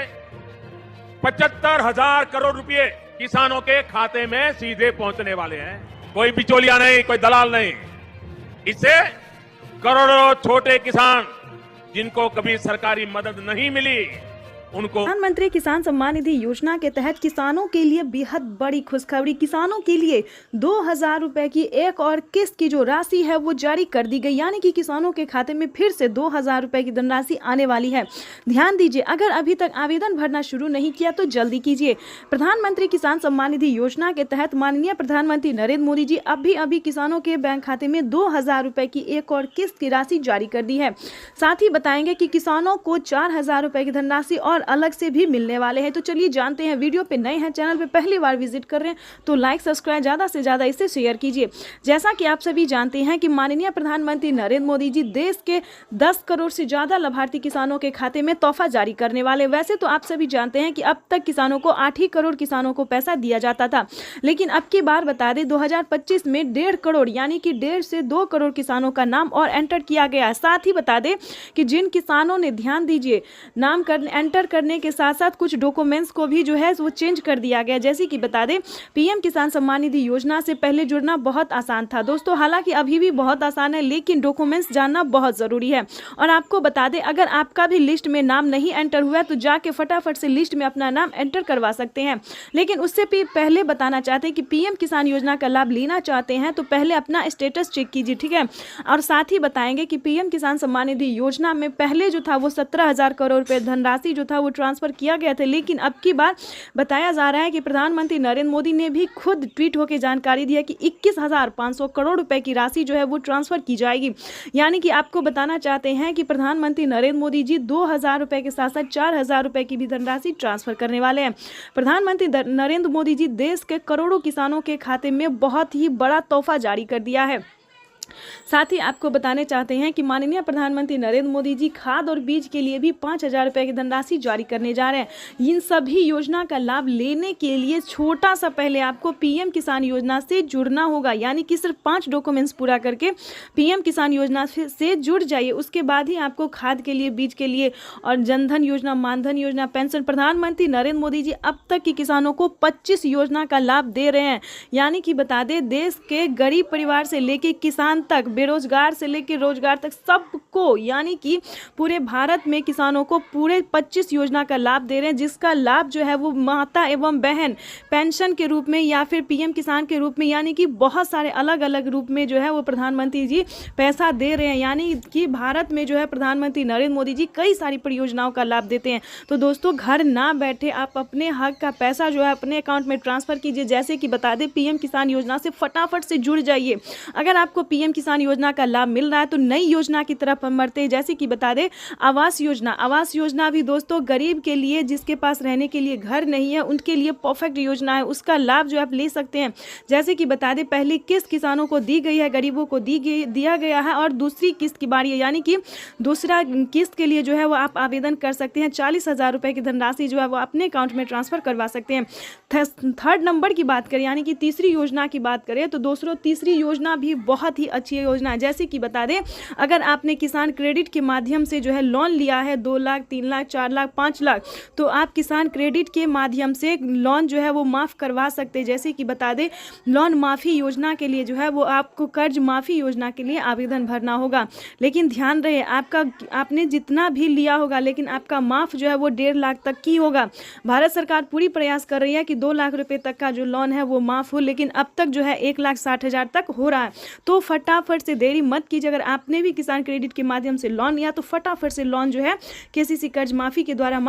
75,000 करोड़ रुपए किसानों के खाते में सीधे पहुंचने वाले हैं। कोई बिचौलिया नहीं, कोई दलाल नहीं। इससे करोड़ों छोटे किसान जिनको कभी सरकारी मदद नहीं मिली, उनको प्रधानमंत्री किसान सम्मान निधि योजना के तहत किसानों के लिए बेहद बड़ी खुशखबरी। किसानों के लिए 2,000 रुपए की एक और किस्त की जो राशि है वो जारी कर दी गई, यानी कि किसानों के खाते में फिर से 2,000 रुपए की धनराशि आने वाली है। ध्यान दीजिए, अगर अभी तक आवेदन भरना शुरू नहीं किया तो जल्दी कीजिए। प्रधानमंत्री किसान सम्मान निधि योजना के तहत माननीय प्रधानमंत्री नरेंद्र मोदी जी अभी किसानों के बैंक खाते में 2,000 रुपए की एक और किस्त की राशि जारी कर दी है। साथ ही बताएंगे कि किसानों को 4,000 रुपए की धनराशि और अलग से भी मिलने वाले हैं। तो चलिए जानते हैं। वीडियो पे नए हैं, चैनल पे पहली बार विजिट कर रहे हैं तो लाइक, सब्सक्राइब, ज़्यादा से ज़्यादा इसे शेयर कीजिए। जैसा कि आप सभी जानते हैं कि माननीय प्रधानमंत्री नरेंद्र मोदी जी देश के 10 करोड़ से ज़्यादा लाभार्थी किसानों के खाते में तोहफा जारी करने वाले। वैसे तो आप सभी जानते हैं कि अब तक किसानों को 8 ही करोड़ किसानों को पैसा दिया जाता था, लेकिन अब की बार बता दें 2025 में 1.5 करोड़ यानी कि 1.5 से 2 करोड़ किसानों का नाम और एंटर किया गया है। साथ ही बता दें कि जिन किसानों ने, ध्यान दीजिए, नाम एंटर करने के साथ साथ कुछ डॉक्यूमेंट्स को भी जो है वो चेंज कर दिया गया। जैसे कि बता दें, पीएम किसान सम्मान निधि योजना से पहले जुड़ना बहुत आसान था दोस्तों, हालांकि अभी भी बहुत आसान है, लेकिन डॉक्यूमेंट्स जानना बहुत ज़रूरी है। और आपको बता दें, अगर आपका भी लिस्ट में नाम नहीं एंटर हुआ तो जाके फटाफट से लिस्ट में अपना नाम एंटर करवा सकते हैं। लेकिन उससे भी पहले बताना चाहते हैं कि पीएम किसान योजना का लाभ लेना चाहते हैं तो पहले अपना स्टेटस चेक कीजिए, ठीक है। और साथ ही बताएंगे कि पीएम किसान सम्मान निधि योजना में पहले जो था वो 17,000 करोड़ रुपए धनराशि जो था वो ट्रांसफर किया गया था, लेकिन अब की बार बताया जा रहा है कि प्रधानमंत्री नरेंद्र मोदी ने भी खुद ट्वीट होकर जानकारी दी है कि 21,500 करोड़ रुपए की राशि जो है वो ट्रांसफर की जाएगी। यानी कि आपको बताना चाहते हैं कि प्रधानमंत्री नरेंद्र मोदी जी 2,000 रुपए के साथ साथ 4,000 रुपए की भी धनराशि ट्रांसफर करने वाले हैं। प्रधानमंत्री नरेंद्र मोदी जी देश के करोड़ों किसानों के खाते में बहुत ही बड़ा तोहफा जारी कर दिया है। साथ ही आपको बताने चाहते हैं कि माननीय प्रधानमंत्री नरेंद्र मोदी जी खाद और बीज के लिए भी 5,000 रुपये की धनराशि जारी करने जा रहे हैं। इन सभी योजना का लाभ लेने के लिए छोटा सा पहले आपको पीएम किसान योजना से जुड़ना होगा, यानी कि सिर्फ 5 डॉक्यूमेंट्स पूरा करके पीएम किसान योजना से जुड़ जाइए। उसके बाद ही आपको खाद के लिए, बीज के लिए और जनधन योजना, मानधन योजना, पेंशन, प्रधानमंत्री नरेंद्र मोदी जी अब तक के किसानों को 25 योजना का लाभ दे रहे हैं। यानी कि बता दें, देश के गरीब परिवार से लेकर किसान तक, बेरोजगार से लेकर रोजगार तक सबको, यानी कि पूरे भारत में किसानों को पूरे 25 योजना का लाभ दे रहे हैं, जिसका लाभ जो है वो माता एवं बहन पेंशन के रूप में या फिर पीएम किसान के रूप में, यानी कि बहुत सारे अलग अलग रूप में जो है वो प्रधानमंत्री जी पैसा दे रहे हैं। यानी कि भारत में जो है प्रधानमंत्री नरेंद्र मोदी जी कई सारी परियोजनाओं का लाभ देते हैं। तो दोस्तों, घर ना बैठे आप अपने हक का पैसा जो है अपने अकाउंट में ट्रांसफर कीजिए। जैसे कि बता दें, पीएम किसान योजना से फटाफट से जुड़ जाइए। अगर आपको पीएम किसान योजना का लाभ मिल रहा है तो नई योजना की तरफ हम बढ़ते हैं। जैसे कि बता दें, आवास योजना। आवास योजना भी दोस्तों गरीब के लिए, जिसके पास रहने के लिए घर नहीं है, उनके लिए परफेक्ट योजना है। उसका लाभ जो आप ले सकते हैं। जैसे कि बता दें, पहली किस्त किसानों को दी गई है, गरीबों को दिया गया है, और दूसरी किस्त की बारी है, यानी कि दूसरा किस्त के लिए जो है वो आप आवेदन कर सकते हैं। 40,000 रुपये की धनराशि जो है वो अपने अकाउंट में ट्रांसफर करवा सकते हैं। थर्ड नंबर की बात करें, यानी कि तीसरी योजना की बात करें, तो दोस्तों तीसरी योजना भी बहुत ही अच्छी योजना है। जैसे कि बता दें, अगर आपने किसान क्रेडिट के माध्यम से जो है लोन लिया है 2 लाख, 3 लाख, 4 लाख, 5 लाख, तो आप किसान क्रेडिट के माध्यम से लोन जो है वो माफ़ करवा सकते हैं। जैसे कि बता दें, लोन माफ़ी योजना के लिए जो है वो आपको कर्ज माफ़ी योजना के लिए आवेदन भरना होगा। लेकिन ध्यान रहे, आपने जितना भी लिया होगा, लेकिन आपका माफ़ जो है वो 1.5 लाख तक की होगा। भारत सरकार पूरी प्रयास कर रही है कि 2 लाख रुपए तक का जो लोन है वो माफ़ हो, लेकिन अब तक जो है 1,60,000 तक हो रहा है। तो फटाफट से देरी मत कीजिए। अगर आपने भी किसान क्रेडिट के माध्यम से लोन लिया तो फटाफट से लोन जो है केसीसी कर्ज माफी के द्वारा